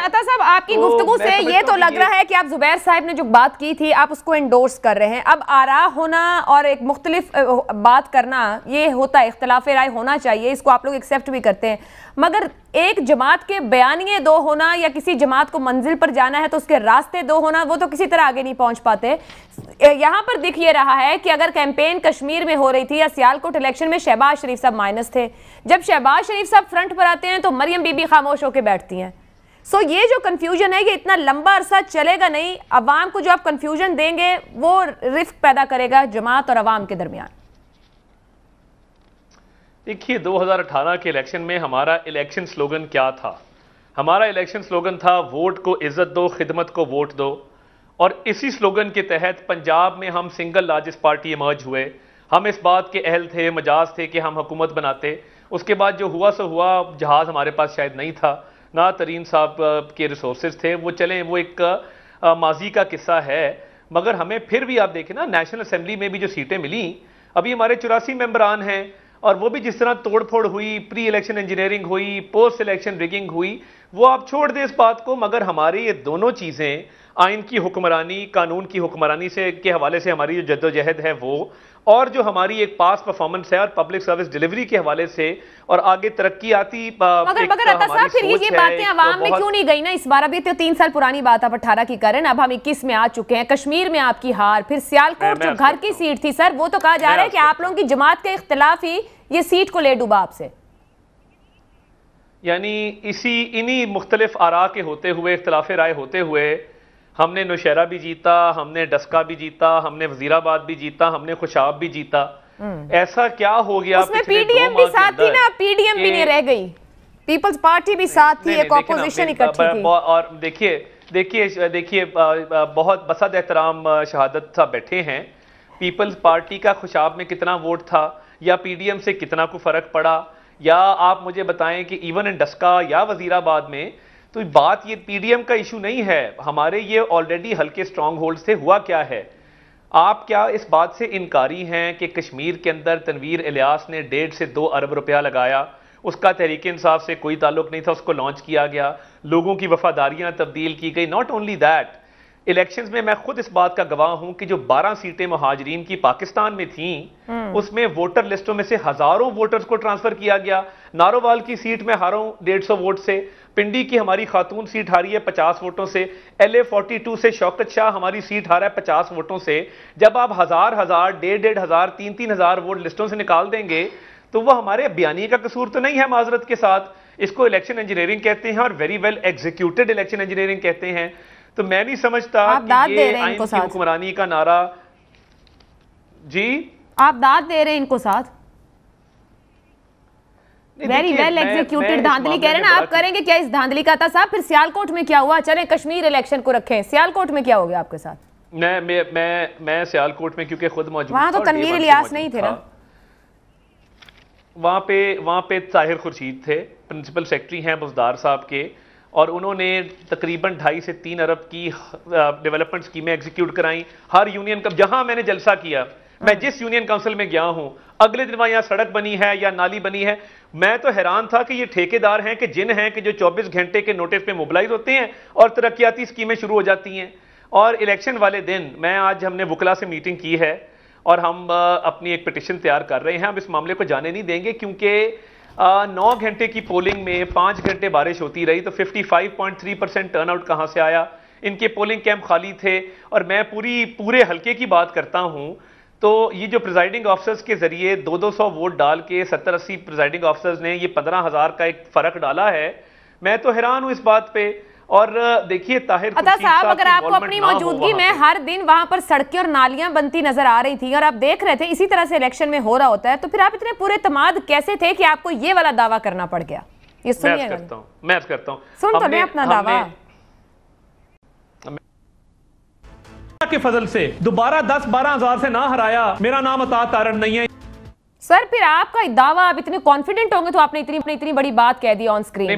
अता साहब, आपकी गुफ्तगू से ये तो लग रहा है कि आप जुबैर साहब ने जो बात की थी आप उसको एंडोर्स कर रहे हैं। अब आरा होना और एक मुख्तलिफ बात करना ये होता है, इख्तलाफ राय होना चाहिए, इसको आप लोग एक्सेप्ट भी करते हैं, मगर एक जमात के बयानिए दो होना या किसी जमात को मंजिल पर जाना है तो उसके रास्ते दो होना, वो तो किसी तरह आगे नहीं पहुंच पाते। यहां पर दिख ये रहा है कि अगर कैंपेन कश्मीर में हो रही थी या सियालकोट इलेक्शन में शहबाज शरीफ साहब माइनस थे, जब शहबाज शरीफ साहब फ्रंट पर आते हैं तो मरियम बीबी खामोश होकर बैठती हैं। सो ये जो कंफ्यूजन है ये इतना लंबा अरसा चलेगा नहीं। अवाम को जो आप कंफ्यूजन देंगे वो रिफ्क पैदा करेगा जमात और अवाम के दरमियान। देखिए 2018 के इलेक्शन में हमारा इलेक्शन स्लोगन क्या था? हमारा इलेक्शन स्लोगन था वोट को इज्जत दो, खिदमत को वोट दो। और इसी स्लोगन के तहत पंजाब में हम सिंगल लार्जेस्ट पार्टी इमर्ज हुए। हम इस बात के अहल थे, मजाज थे कि हम हुकूमत बनाते। उसके बाद जो हुआ सो हुआ, जहाज़ हमारे पास शायद नहीं था, ना तरीन साहब के रिसोर्सेज थे, वो चले, वो एक माजी का किस्सा है। मगर हमें फिर भी आप देखें ना, नेशनल असेंबली में भी जो सीटें मिली, अभी हमारे 84 मेंबरान हैं, और वो भी जिस तरह तोड़फोड़ हुई, प्री इलेक्शन इंजीनियरिंग हुई, पोस्ट इलेक्शन रिगिंग हुई, वो आप छोड़ दें इस बात को, मगर हमारी ये दोनों चीज़ें, आइन की हुक्मरानी, कानून की हुक्मरानी से के हवाले से हमारी जो जद्दोजहद है वो, और जो हमारी एक पास परफॉर्मेंस है और पब्लिक सर्विस डिलीवरी के हवाले से, और आगे तरक्की आती मगर अता साहब फिर ये बातें अवाम में क्यों नहीं गई ना इस बार? अभी तो 3 साल पुरानी बात आप 18 की कर रहे हैं, अब हम 21 में आ चुके हैं। कश्मीर में आपकी हार, फिर सियालकोट जो घर की सीट थी सर, वो तो कहा जा रहा है कि आप लोगों की जमात के इख्तिलाफ ही ये सीट को ले डूबा आपसे। यानी इन्हीं मुख्तलिफ आरा के होते हुए, इख्तिलाफ राय होते हुए, हमने नौशहरा भी जीता, हमने डस्का भी जीता, हमने वजीराबाद भी जीता, हमने खुशाब भी जीता। ऐसा क्या हो गया? उसमें पीडीएम भी साथ थी ना, पीडीएम भी नहीं रह गई, पीपल्स पार्टी भी साथ थी, एक ऑपोजिशन इकट्ठी थी। और देखिए बहुत बसद एहतराम शहादत साहब बैठे हैं, पीपल्स पार्टी का खुशाब में कितना वोट था या पीडीएम से कितना को फर्क पड़ा, या आप मुझे बताएं कि इवन इन डस्का या वजीराबाद में, तो बात ये पीडीएम का इशू नहीं है, हमारे ये ऑलरेडी हल्के स्ट्रांग होल्ड से हुआ क्या है। आप क्या इस बात से इनकारी हैं कि कश्मीर के अंदर तनवीर इलियास ने 1.5 से 2 अरब रुपया लगाया, उसका तहरीक इंसाफ से कोई ताल्लुक नहीं था, उसको लॉन्च किया गया, लोगों की वफादारियां तब्दील की गई। नॉट ओनली दैट, इलेक्शंस में मैं खुद इस बात का गवाह हूं कि जो 12 सीटें मुहाजिरीन की पाकिस्तान में थीं, उसमें वोटर लिस्टों में से हजारों वोटर्स को ट्रांसफर किया गया। नारोवाल की सीट में हारों 150 वोट से, पिंडी की हमारी खातून सीट हारी है 50 वोटों से, LA 42 से शौकत शाह हमारी सीट हारा है 50 वोटों से। जब आप हजार, 1.5 हजार, 3 हजार वोट लिस्टों से निकाल देंगे तो वो हमारे बयानी का कसूर तो नहीं है। माजरत के साथ इसको इलेक्शन इंजीनियरिंग कहते हैं और very well executed election engineering कहते हैं। तो मैं नहीं समझता कि ये आइन की हुक्मरानी का नारा। जी आप दाद दे रहे हैं इनको साथ, वेरी वेल एग्जीक्यूटेड धांधली कह रहे हैं ना आप, करेंगे क्या इस धांधली का? था साहब फिर सियालकोट में क्या हुआ? चले कश्मीर इलेक्शन को रखें, सियालकोट में क्या हो गया आपके साथ? मैं सियालकोट में क्योंकि खुद मौजूद, वहां तो तनवीर इलियास नहीं थे ना, वहां पे ताहिर खुर्शीद थे, प्रिंसिपल सेक्रेटरी हैं बुजदार साहब के, और उन्होंने तकरीबन 2.5 से 3 अरब की डेवलपमेंट स्कीमें एग्जीक्यूट कराई। हर यूनियन का जहां मैंने जलसा किया, मैं जिस यूनियन काउंसिल में गया हूं, अगले दिन वहां यहाँ सड़क बनी है या नाली बनी है। मैं तो हैरान था कि ये ठेकेदार हैं कि जिन हैं कि जो 24 घंटे के नोटिस पे मोबिलाइज होते हैं और तरक्याती स्कीमें शुरू हो जाती हैं। और इलेक्शन वाले दिन आज हमने वकला से मीटिंग की है और हम अपनी एक पिटिशन तैयार कर रहे हैं। हम इस मामले को जाने नहीं देंगे क्योंकि 9 घंटे की पोलिंग में 5 घंटे बारिश होती रही, तो 55.3% टर्नआउट कहां से आया? इनके पोलिंग कैंप खाली थे। और मैं पूरे हल्के की बात करता हूं तो ये जो प्रिजाइडिंग ऑफिसर्स के जरिए 200 वोट डाल के 70-80 प्रिजाइडिंग ऑफिसर्स ने ये 15,000 का एक फर्क डाला है। मैं तो हैरान हूं इस बात पे। और देखिए ताहिर साहब, अगर आपको अपनी मौजूदगी में हर दिन वहां पर सड़कें और नालियां बनती नजर आ रही थी और आप देख रहे थे इसी तरह से इलेक्शन में हो रहा होता है, तो फिर आप इतने पूरे तमाद कैसे थे कि आपको ये वाला दावा करना पड़ गया? ये सुनिए, मैं करता हूं सुन तो नहीं अपना दावा के फजल से दोबारा 10-12 हजार से ना हराया, मेरा नाम अता तारण नहीं है। सर फिर आपका दावा, आप इतने कॉन्फिडेंट होंगे तो आपने इतनी बड़ी बात कह दी ऑन स्क्रीन। नहीं,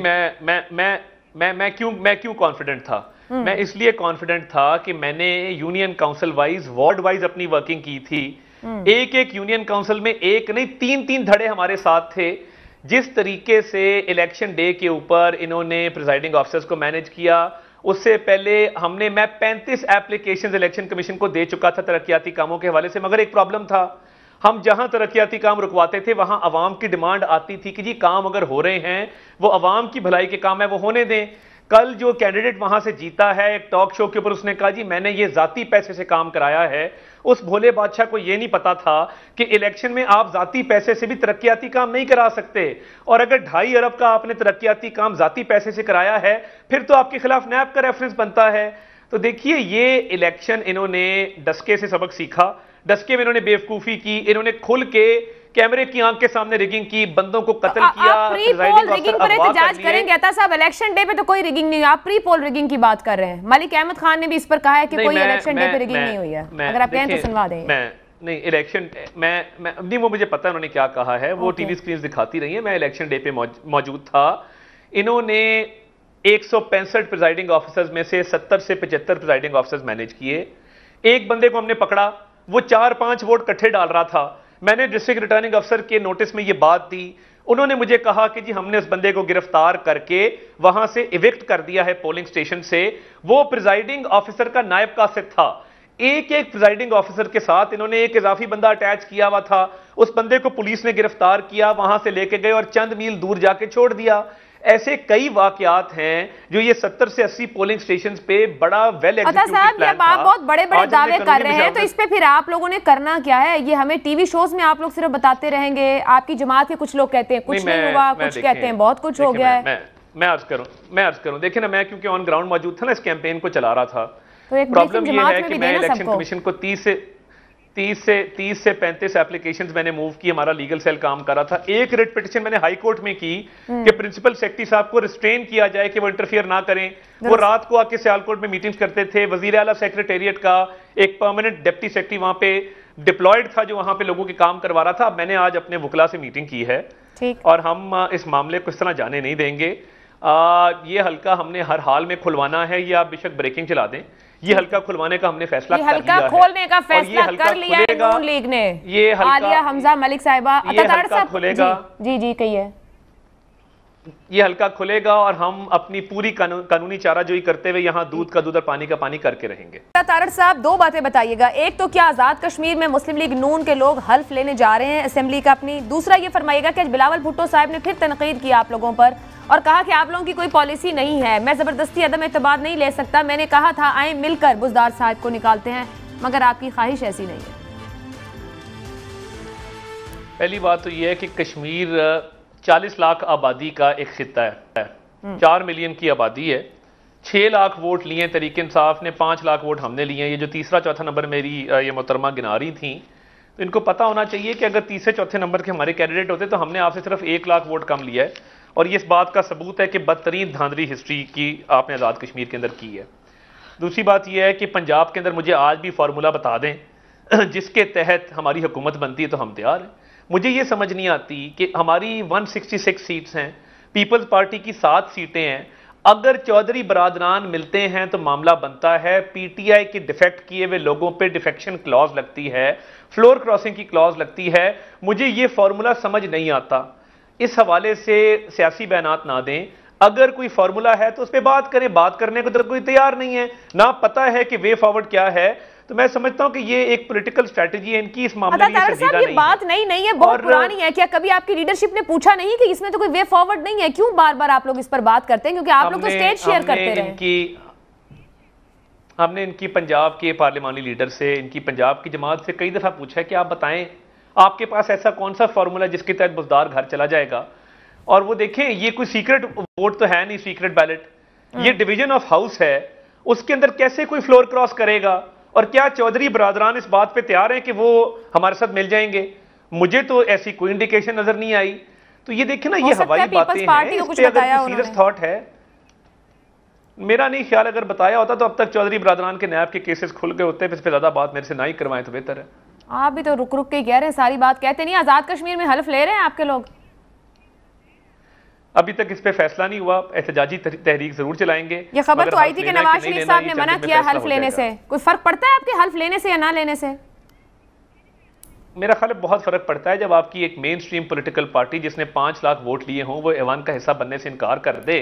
मैं क्यों कॉन्फिडेंट था? मैं इसलिए कॉन्फिडेंट था कि मैंने union council wise, ward wise अपनी वर्किंग की थी। एक यूनियन काउंसिल में एक नहीं 3-3 धड़े हमारे साथ थे। जिस तरीके से इलेक्शन डे के ऊपर इन्होंने प्रिजाइडिंग ऑफिसर्स को मैनेज किया, उससे पहले मैं 35 एप्लीकेशंस इलेक्शन कमीशन को दे चुका था तरक्याती कामों के हवाले से, मगर एक प्रॉब्लम था, हम जहां तरक्याती काम रुकवाते थे वहां अवाम की डिमांड आती थी कि जी काम अगर हो रहे हैं वो अवाम की भलाई के काम है, वो होने दें। कल जो कैंडिडेट वहां से जीता है, एक टॉक शो के ऊपर उसने कहा जी मैंने ये जाती पैसे से काम कराया है। उस भोले बादशाह को ये नहीं पता था कि इलेक्शन में आप जाती पैसे से भी तरक्याती काम नहीं करा सकते, और अगर 2.5 अरब का आपने तरक्याती काम जाती पैसे से कराया है फिर तो आपके खिलाफ नैब का रेफरेंस बनता है। तो देखिए ये इलेक्शन इन्होंने डस्के से सबक सीखा, डस्के में इन्होंने बेवकूफी की, इन्होंने खुल के कैमरे की आंख के सामने रिगिंग की, बंदों को कत्ल किया। आप प्री पोल रिगिंग पर एहतजाज करेंगे अता साहब, इलेक्शन डे पे तो कोई रिगिंग नहीं, आप प्री पोल रिगिंग की बात कर रहे हैं। मलिक अहमद खान ने भी इस पर कहा है कि कोई इलेक्शन डे पे रिगिंग नहीं हुई है, अगर आप कहें तो सुनवा दें। नहीं इलेक्शन नहीं, वो मुझे पता है उन्होंने क्या कहा है, वो टीवी स्क्रीन दिखाती रही है, मैं इलेक्शन डे पे मौजूद था। इन्होंने 165 प्रिजाइडिंग ऑफिसर्स में से 70 से 75 प्रिजाइडिंग ऑफिसर्स मैनेज किए। एक बंदे को हमने पकड़ा, वो 4-5 वोट इकट्ठे डाल रहा था। मैंने डिस्ट्रिक्ट रिटर्निंग अफसर के नोटिस में ये बात दी, उन्होंने मुझे कहा कि जी हमने उस बंदे को गिरफ्तार करके वहां से इविक्ट कर दिया है पोलिंग स्टेशन से। वो प्रिजाइडिंग ऑफिसर का नायब कासिद था, एक प्रिजाइडिंग ऑफिसर के साथ इन्होंने एक इजाफी बंदा अटैच किया हुआ था। उस बंदे को पुलिस ने गिरफ्तार किया, वहां से लेके गए और चंद मील दूर जाके छोड़ दिया। ऐसे कई वाकयात हैं जो ये 70 से 80 पोलिंग स्टेशंस पे बड़ा वेल एग्जीक्यूटेड प्लान था। आप बहुत बड़े-बड़े दावे कर रहे हैं, तो इस पे फिर आप लोगों ने करना क्या है? ये हमें टीवी शोज में आप लोग सिर्फ बताते रहेंगे। आपकी जमात के कुछ लोग कहते हैं कुछ नहीं हुआ, कुछ कहते हैं बहुत कुछ हो गया है। मैं अर्ज करूं, देखिए ना, मैं क्योंकि ऑन ग्राउंड मौजूद था ना, इस कैंपेन को चला रहा था, तो एक प्रॉब्लम ये है कि मैं इलेक्शन कमीशन को 30 से 35 एप्लीकेशंस मैंने मूव की, हमारा लीगल सेल काम कर रहा था। एक रिट पिटीशन मैंने हाई कोर्ट में की कि प्रिंसिपल सेक्रेटरी साहब को रिस्ट्रेन किया जाए कि वो इंटरफियर ना करें। वो रात को आके सियालकोट में मीटिंग्स करते थे। वजीर आला सेक्रेटेरिएट का एक परमानेंट डिप्टी सेक्रेटरी वहां पे डिप्लॉयड था जो वहां पे लोगों के काम करवा रहा था। मैंने आज अपने वकला से मीटिंग की है और हम इस मामले को इस तरह जाने नहीं देंगे। ये हल्का हमने हर हाल में खुलवाना है, ये आप बेशक ब्रेकिंग चला दें, ये हल्का खुलवाने का हमने फैसला कर लिया है। हल्का खोलने का फैसला कर लिया है नून लीग ने। ये आलिया हमजा मलिक साहिबा, ये हल्का खुलेगा। जी कहिए। ये हल्का खुलेगा और हम अपनी पूरी कानूनी चाराजोई करते हुए यहाँ दूध का दूध और पानी का पानी करके रहेंगे। तारड़ साहब, दो बातें बताइएगा। एक तो क्या आजाद कश्मीर में मुस्लिम लीग नून के लोग हल्फ लेने जा रहे हैं असेंबली का अपनी? दूसरा ये फरमाइएगा कि बिलावल भुट्टो साहब ने फिर तनकीद की आप लोगों पर और कहा कि आप लोगों की कोई पॉलिसी नहीं है, मैं जबरदस्ती अदम एतबार नहीं ले सकता, मैंने कहा था आए मिलकर बुजदार साहब को निकालते हैं, मगर आपकी ख्वाहिश ऐसी नहीं है। पहली बात तो यह है कि कश्मीर 40 लाख आबादी का एक खित्ता है, 4 मिलियन की आबादी है, 6 लाख वोट लिए तरीके इंसाफ ने, 5 लाख वोट हमने लिए। ये जो तीसरा चौथा नंबर मेरी ये मोहतरमा गिना रही थी, तो इनको पता होना चाहिए कि अगर तीसरे चौथे नंबर के हमारे कैंडिडेट होते तो हमने आपसे सिर्फ 1 लाख वोट कम लिया है। और ये इस बात का सबूत है कि बदतरीन धांधली हिस्ट्री की आपने आज़ाद कश्मीर के अंदर की है। दूसरी बात यह है कि पंजाब के अंदर मुझे आज भी फार्मूला बता दें जिसके तहत हमारी हुकूमत बनती है तो हम तैयार हैं। मुझे ये समझ नहीं आती कि हमारी 166 सीट्स हैं, पीपल्स पार्टी की 7 सीटें हैं, अगर चौधरी बरादरान मिलते हैं तो मामला बनता है। पीटीआई के डिफेक्ट किए हुए लोगों पे डिफेक्शन क्लॉज लगती है, फ्लोर क्रॉसिंग की क्लॉज लगती है। मुझे ये फार्मूला समझ नहीं आता। इस हवाले से सियासी बयानात ना दें, अगर कोई फार्मूला है तो उस पर बात करें, बात करने को तो कोई तैयार नहीं है, ना पता है कि वे फॉरवर्ड क्या है। तो मैं समझता हूं कि ये एक पॉलिटिकल स्ट्रेटजी है इनकी, इस मामले में ये बात नहीं है, बहुत पुरानी है। क्या कभी आपकी लीडरशिप ने पूछा नहीं कि इसमें तो कोई वे फॉरवर्ड नहीं है? क्यों बार बार आप लोग इस पर बात करते हैं? क्योंकि आप लोग तो स्टेज शेयर करते रहे। हमने इनकी पंजाब के पार्लिमानी लीडर से, इनकी पंजाब की जमात से कई दफा पूछा है कि आप बताएं आपके पास ऐसा कौन सा फॉर्मूला जिसके तहत बुजदार घर चला जाएगा। और वो देखें, ये कोई सीक्रेट वोट तो है नहीं, सीक्रेट बैलेट, ये डिवीजन ऑफ हाउस है, उसके अंदर कैसे कोई फ्लोर क्रॉस करेगा? और क्या चौधरी बरादरान इस बात पे तैयार हैं कि वो हमारे साथ मिल जाएंगे? मुझे तो ऐसी कोई इंडिकेशन नजर नहीं आई। तो ये देखें ना, ये हवाई बातें हैं, इस पे अगर कोई सीरियस थॉट है, मेरा नहीं ख्याल अगर बताया होता तो अब तक चौधरी बरादरान के नैब के केसेस खुल गए होते, इस पे ज्यादा बात मेरे से ना ही करवाएं तो बेहतर है। आप भी तो रुक रुक के कह रहे हैं, सारी बात कहते नहीं। आजाद कश्मीर में हल्फ ले रहे हैं आपके लोग? अभी तक इस पे फैसला नहीं हुआ, एहतजाजी तहरीक जरूर चलाएंगे। ये खबर तो आई थी कि नवाज शरीफ साहब ने मना किया हल्फ लेने से। कोई फर्क पड़ता है आपके हल्फ लेने से या ना लेने से? मेरा ख्याल है बहुत फर्क पड़ता है जब आपकी एक मेन स्ट्रीम पॉलिटिकल पार्टी जिसने 5 लाख वोट लिए हों वो ऐवान का हिस्सा बनने से इनकार कर दे,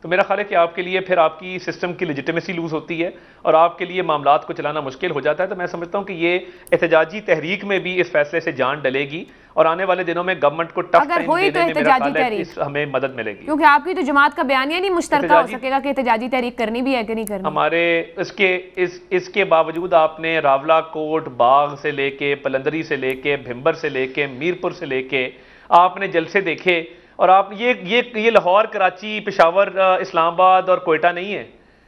तो मेरा ख्याल है कि आपके लिए फिर आपकी सिस्टम की लेजिटिमेसी लूज होती है और आपके लिए मामलात को चलाना मुश्किल हो जाता है। तो मैं समझता हूं कि ये एहतजाजी तहरीक में भी इस फैसले से जान डलेगी और आने वाले दिनों में गवर्नमेंट को टफ अगर हुई तो एहतजाजी तहरीक हमें मदद मिलेगी, क्योंकि आपकी तो जमात का बयानिया नहीं मुश्तरका हो सकेगा कि एहतजाजी तहरीक करनी भी है कि नहीं करनी। हमारे इसके बावजूद आपने रावला कोट, बाग से लेके पलंदरी से लेके भिंबर से लेके मीरपुर से लेके आपने जलसे देखे और आप ये लाहौर, कराची, पेशावर, इस्लामाबाद और कोयटा नहीं है,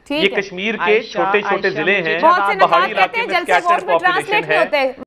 ये कश्मीर के छोटे छोटे जिले हैं, पहाड़ी इलाके में स्कैटर्ड पॉपुलेशन है।